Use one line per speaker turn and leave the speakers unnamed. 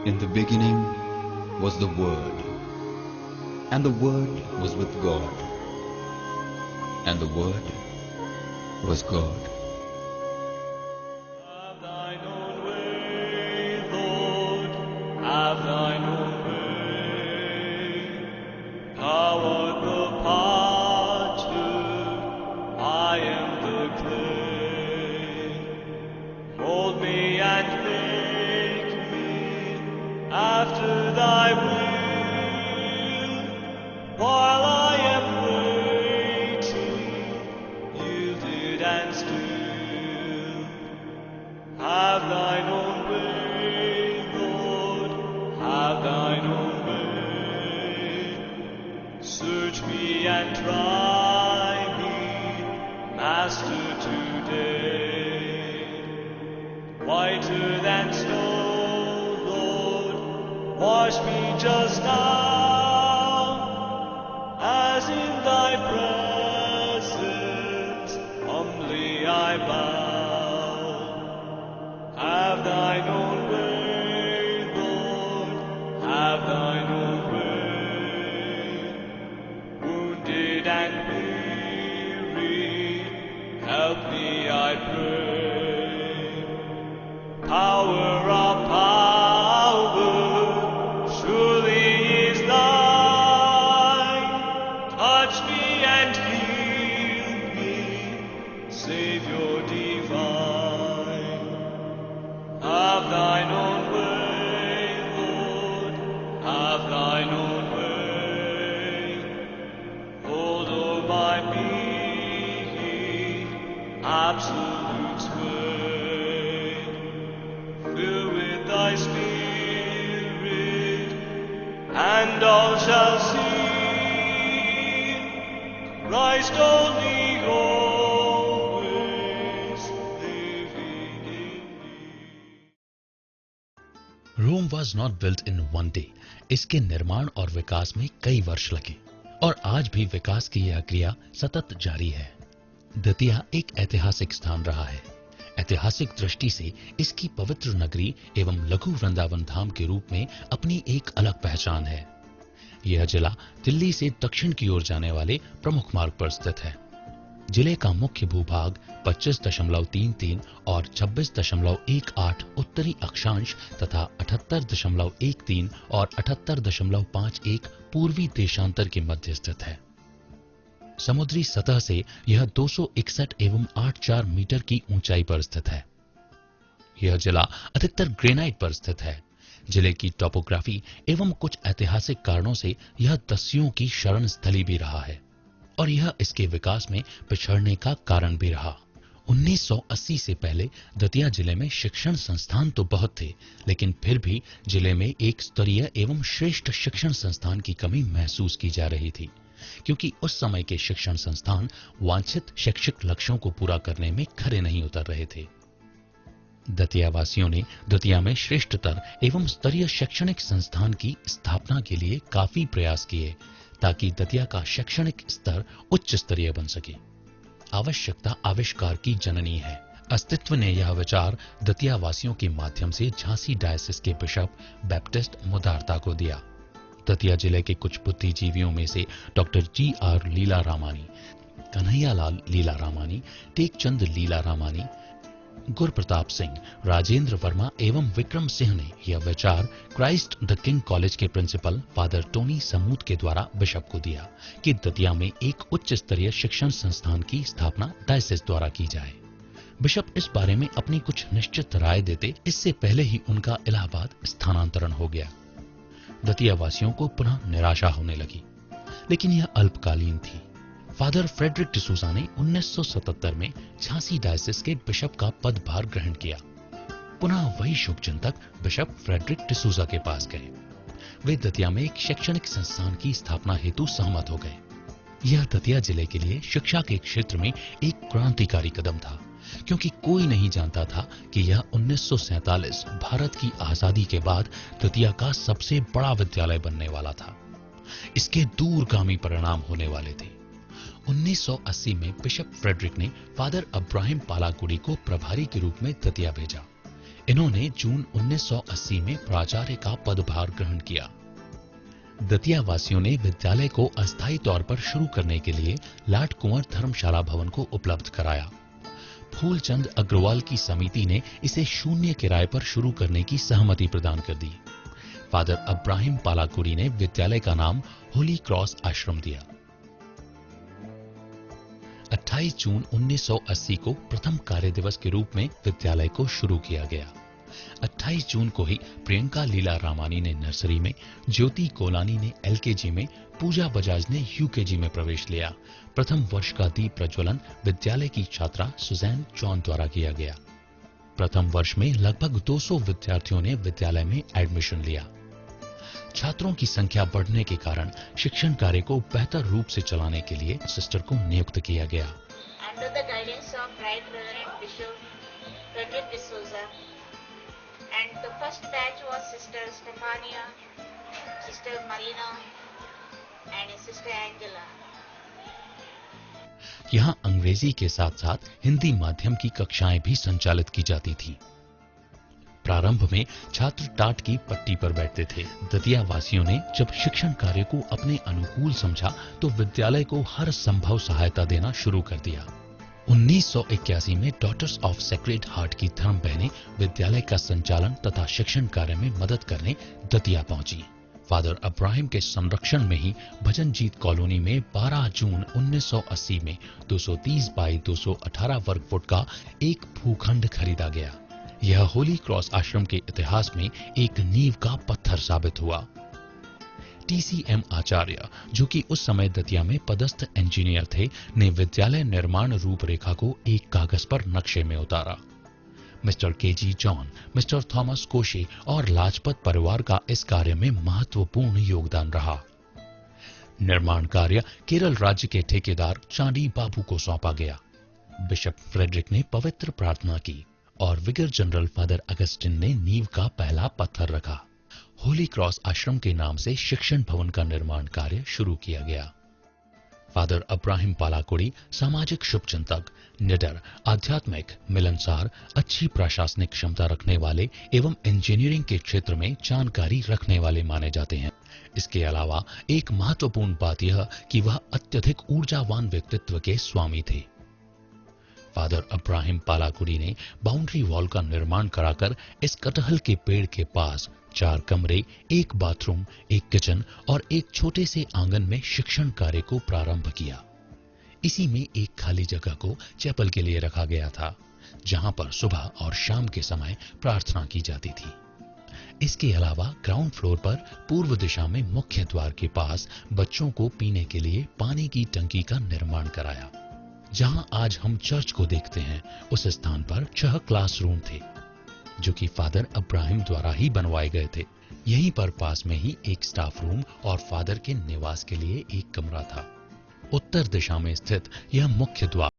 In the beginning was the Word, and the Word was with God, and the Word was God.
Have thine own way, Lord, have thine own way. Thou art the potter, I am the clay. Mold me and make me after thy will, while I am waiting, yielded and still. Have thine own way, Lord, have thine own way. Search me and try me, Master, today. Whiter than snow, Lord, wash me just now, as in thy presence humbly I bow. Have thine own way, Lord, have thine own way. Wounded and weary, help me, I pray. Power of power, surely is thine. Touch me and heal me, Savior divine. Have thine own way, Lord, have thine own way. Hold over me, absolute sway. Fill with thy spirit, and all shall see Christ only always living in me.
Rome was not built in one day. इसके निर्माण और विकास में कई वर्ष लगे और आज भी विकास की यह क्रिया सतत जारी है। दतिया एक ऐतिहासिक स्थान रहा है। ऐतिहासिक दृष्टि से इसकी पवित्र नगरी एवं लघु वृंदावन धाम के रूप में अपनी एक अलग पहचान है। यह जिला दिल्ली से दक्षिण की ओर जाने वाले प्रमुख मार्ग पर स्थित है। जिले का मुख्य भूभाग 25.33 और 26.18 उत्तरी अक्षांश तथा 78.13 और 78.51 पूर्वी देशांतर के मध्य स्थित है। समुद्री सतह से यह 261 एवं 84 मीटर की ऊंचाई पर स्थित है। यह जिला अधिकतर ग्रेनाइट पर स्थित है। जिले की टोपोग्राफी एवं कुछ ऐतिहासिक कारणों से यह दस्युओं की शरण स्थली भी रहा है और यह इसके विकास में पिछड़ने का कारण भी रहा। 1980 से पहले दतिया जिले में शिक्षण संस्थान तो बहुत थे, लेकिन फिर भी जिले में एक स्तरीय एवं श्रेष्ठ शिक्षण संस्थान की कमी महसूस की जा रही थी, क्योंकि उस समय के शिक्षण संस्थान वांछित शैक्षिक लक्ष्यों को पूरा करने में खरे नहीं उतर रहे थे। दतिया वासियों ने दतिया में श्रेष्ठतर एवं स्तरीय शैक्षणिक संस्थान की स्थापना के लिए काफी प्रयास किए ताकि दतिया का शैक्षणिक स्तर उच्च स्तरीय बन सके। आवश्यकता आविष्कार की जननी है। अस्तित्व ने यह विचार दतिया वासियों के माध्यम से झांसी डायसिस के बिशप बैप्टिस्ट मुदारता को दिया। दतिया जिले के कुछ बुद्धिजीवियों में से डॉक्टर GR लीला रामानी, कन्हैयालाल लीला रामानी, टेकचंद लीला रामानी, गुरप्रताप सिंह, राजेंद्र वर्मा एवं विक्रम सिंह ने यह विचार क्राइस्ट द किंग कॉलेज के प्रिंसिपल फादर टोनी समूत के द्वारा बिशप को दिया कि दतिया में एक उच्च स्तरीय शिक्षण संस्थान की स्थापना डायसिस द्वारा की जाए। बिशप इस बारे में अपनी कुछ निश्चित राय देते इससे पहले ही उनका इलाहाबाद स्थानांतरण हो गया। दतिया वासियों को पुनः निराशा होने लगी, लेकिन यह अल्पकालीन थी। फादर फ्रेडरिक डिसूजा ने 1977 में झांसी डायसिस के बिशप का पदभार ग्रहण किया। पुनः वही शुभचिंतक बिशप फ्रेडरिक डिसूजा के पास गए। वे दतिया में एक शैक्षणिक संस्थान की स्थापना हेतु सहमत हो गए। यह दतिया जिले के लिए शिक्षा के क्षेत्र में एक क्रांतिकारी कदम था, क्योंकि कोई नहीं जानता था कि यह 1947 भारत की आजादी के बाद दतिया का सबसे बड़ा विद्यालय बनने वाला था। इसके दूरगामी परिणाम होने वाले थे। 1980 में बिशप फ्रेडरिक ने फादर अब्राहिम पालाकुड़ी को प्रभारी के रूप में दतिया भेजा। इन्होंने जून 1980 में प्राचार्य का पदभार ग्रहण किया। दतिया वासियों ने विद्यालय को अस्थायी तौर पर शुरू करने के लिए लाट कुंवर धर्मशाला भवन को उपलब्ध कराया। फूलचंद अग्रवाल की समिति ने इसे शून्य किराए पर शुरू करने की सहमति प्रदान कर दी। फादर अब्राहिम पालाकुरी ने विद्यालय का नाम होली क्रॉस आश्रम दिया। 28 जून 1980 को प्रथम कार्य दिवस के रूप में विद्यालय को शुरू किया गया। 28 जून को ही प्रियंका लीला रामानी ने नर्सरी में, ज्योति कोलानी ने एलकेजी में, पूजा बजाज ने यूकेजी में प्रवेश लिया। प्रथम वर्ष का दीप प्रज्वलन विद्यालय की छात्रा सुजैन जॉन द्वारा किया गया। प्रथम वर्ष में लगभग 200 विद्यार्थियों ने विद्यालय में एडमिशन लिया। छात्रों की संख्या बढ़ने के कारण शिक्षण कार्य को बेहतर रूप से चलाने के लिए सिस्टर को नियुक्त किया गया।
Under the guidance of Right Reverend Bishop Frederick D'Souza, and the first batch was Sister Stefania, Sister Marina, and Sister Angela.
यहाँ अंग्रेजी के साथ साथ हिंदी माध्यम की कक्षाएं भी संचालित की जाती थी। प्रारंभ में छात्र टाट की पट्टी पर बैठते थे। दतिया वासियों ने जब शिक्षण कार्य को अपने अनुकूल समझा तो विद्यालय को हर संभव सहायता देना शुरू कर दिया। 1981 में डॉटर्स ऑफ सेक्रेड हार्ट की धर्म बहनें विद्यालय का संचालन तथा शिक्षण कार्य में मदद करने दतिया पहुंची। फादर अब्राहिम के संरक्षण में ही भजनजीत कॉलोनी में 12 जून 1980 में 230 बाई 218 वर्ग फुट का एक भूखंड खरीदा गया। यह होली क्रॉस आश्रम के इतिहास में एक नींव का पत्थर साबित हुआ। टीसीएम आचार्य, जो कि उस समय दतिया में पदस्थ इंजीनियर थे, ने विद्यालय निर्माण रूपरेखा को एक कागज पर नक्शे में उतारा। Mister KG John, mister Thomas कोशे और लाजपत परिवार का इस कार्य में महत्वपूर्ण योगदान रहा। निर्माण कार्य केरल राज्य के ठेकेदार चांडी बाबू को सौंपा गया। बिशप फ्रेडरिक ने पवित्र प्रार्थना की और विगर जनरल फादर अगस्टिन ने नींव का पहला पत्थर रखा। होली क्रॉस आश्रम के नाम से शिक्षण भवन का निर्माण कार्य शुरू किया गया। फादर अब्राहिम पालाकुड़ी सामाजिक शुभचिंतक, निडर, आध्यात्मिक, मिलनसार, अच्छी प्रशासनिक क्षमता रखने वाले एवं इंजीनियरिंग के क्षेत्र में जानकारी रखने वाले माने जाते हैं। इसके अलावा एक महत्वपूर्ण बात यह कि वह अत्यधिक ऊर्जावान व्यक्तित्व के स्वामी थे। फादर अब्राहिम पालाकुड़ी ने बाउंड्री वॉल का निर्माण कराकर इस कटहल के पेड़ के पास 4 कमरे, 1 बाथरूम, 1 किचन और एक छोटे से आंगन में शिक्षण कार्य को प्रारंभ किया। इसी में एक खाली जगह को चैपल के लिए रखा गया था, जहां पर सुबह और शाम के समय प्रार्थना की जाती थी। इसके अलावा ग्राउंड फ्लोर पर पूर्व दिशा में मुख्य द्वार के पास बच्चों को पीने के लिए पानी की टंकी का निर्माण कराया। जहां आज हम चर्च को देखते हैं, उस स्थान पर 6 क्लासरूम थे, जो कि फादर अब्राहिम द्वारा ही बनवाए गए थे। यहीं पर पास में ही एक स्टाफ रूम और फादर के निवास के लिए एक कमरा था। उत्तर दिशा में स्थित यह मुख्य द्वार